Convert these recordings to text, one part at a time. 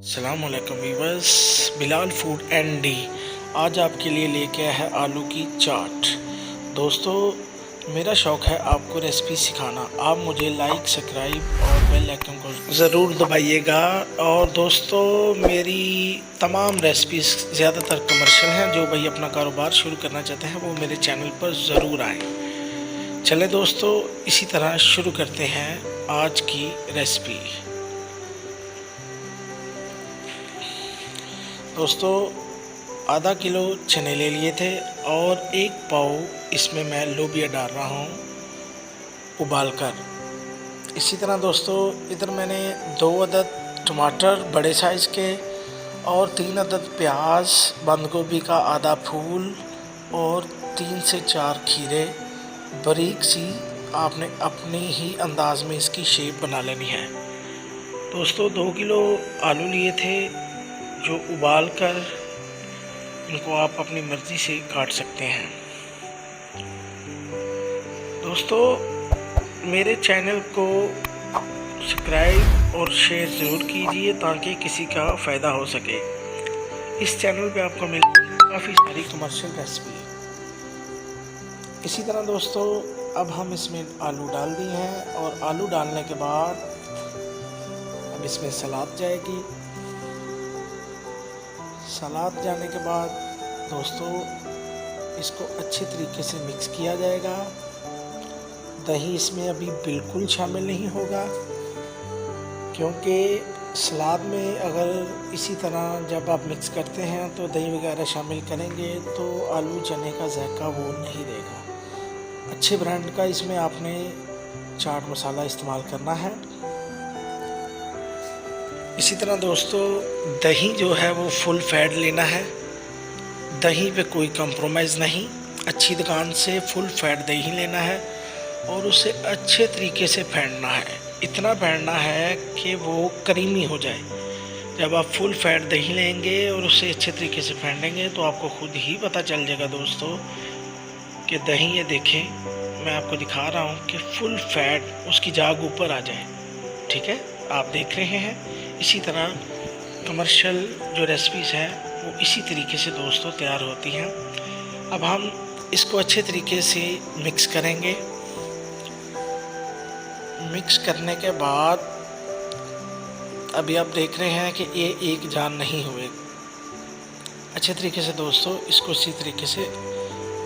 अस्सलामुअलैकुम viewers, Bilal food and D आज आपके लिए लेके आया है आलू की चाट। दोस्तों, मेरा शौक़ है आपको रेसिपी सिखाना। आप मुझे लाइक, सब्सक्राइब और बेल आइकन को ज़रूर दबाइएगा। और दोस्तों, मेरी तमाम रेसिपीज़ ज़्यादातर कमर्शियल हैं। जो भाई अपना कारोबार शुरू करना चाहते हैं वो मेरे चैनल पर ज़रूर आएँ। चलें दोस्तों, इसी तरह शुरू करते हैं आज की रेसिपी। दोस्तों, आधा किलो चने ले लिए थे और 1 पाव इसमें मैं लोबिया डाल रहा हूँ उबाल कर। इसी तरह दोस्तों, इधर मैंने 2 अदद टमाटर बड़े साइज़ के और 3 अदद प्याज, बंद गोभी का आधा फूल और 3 से 4 खीरे बारीक सी आपने अपने ही अंदाज में इसकी शेप बना लेनी है। दोस्तों, 2 किलो आलू लिए थे जो उबाल कर इनको आप अपनी मर्ज़ी से काट सकते हैं। दोस्तों, मेरे चैनल को सब्सक्राइब और शेयर ज़रूर कीजिए ताकि किसी का फ़ायदा हो सके। इस चैनल पे आपको मिलेगी काफ़ी सारी कमर्शियल रेसिपी। इसी तरह दोस्तों, अब हम इसमें आलू डाल दिए हैं और आलू डालने के बाद अब इसमें सलाद जाएगी। सलाद जाने के बाद दोस्तों, इसको अच्छे तरीके से मिक्स किया जाएगा। दही इसमें अभी बिल्कुल शामिल नहीं होगा, क्योंकि सलाद में अगर इसी तरह जब आप मिक्स करते हैं तो दही वगैरह शामिल करेंगे तो आलू चने का जायका वो नहीं देगा। अच्छे ब्रांड का इसमें आपने चाट मसाला इस्तेमाल करना है। इसी तरह दोस्तों, दही जो है वो फुल फैट लेना है। दही पे कोई कंप्रोमाइज़ नहीं। अच्छी दुकान से फुल फैट दही लेना है और उसे अच्छे तरीके से फेंटना है। इतना फेंटना है कि वो क्रीमी हो जाए। जब आप फुल फैट दही लेंगे और उसे अच्छे तरीके से फेंटेंगे तो आपको खुद ही पता चल जाएगा दोस्तों कि दही, ये देखें, मैं आपको दिखा रहा हूँ कि फुल फैट उसकी जाग ऊपर आ जाए। ठीक है, आप देख रहे हैं। इसी तरह कमर्शियल जो रेसिपीज़ हैं वो इसी तरीके से दोस्तों तैयार होती हैं। अब हम इसको अच्छे तरीके से मिक्स करेंगे। मिक्स करने के बाद अभी आप देख रहे हैं कि ये एक जान नहीं हुए। अच्छे तरीके से दोस्तों इसको इसी तरीके से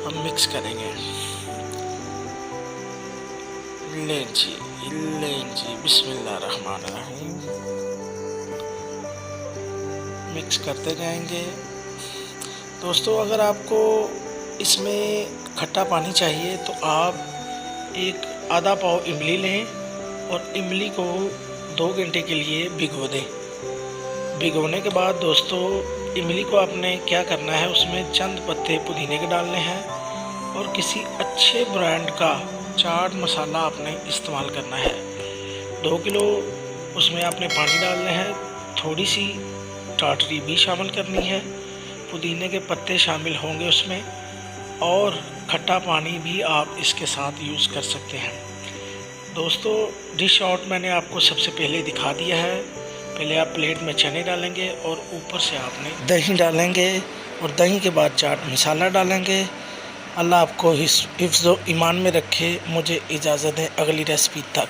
हम मिक्स करेंगे। लें जी, बिस्मिल्लाहिर्रहमानिर्रहीम। मिक्स करते जाएंगे। दोस्तों, अगर आपको इसमें खट्टा पानी चाहिए तो आप एक आधा पाव इमली लें और इमली को 2 घंटे के लिए भिगो दें। भिगोने के बाद दोस्तों, इमली को आपने क्या करना है, उसमें चंद पत्ते पुदीने के डालने हैं और किसी अच्छे ब्रांड का चाट मसाला आपने इस्तेमाल करना है। 2 किलो उसमें आपने पानी डालना है। थोड़ी सी टाटरी भी शामिल करनी है। पुदीने के पत्ते शामिल होंगे उसमें और खट्टा पानी भी आप इसके साथ यूज़ कर सकते हैं। दोस्तों, डिश आउट मैंने आपको सबसे पहले दिखा दिया है। पहले आप प्लेट में चने डालेंगे और ऊपर से आपने दही डालेंगे और दही के बाद चाट मसाला डालेंगे। अल्लाह आपको हिफ्ज़ व ईमान में रखे। मुझे इजाज़त है अगली रेसिपी तक।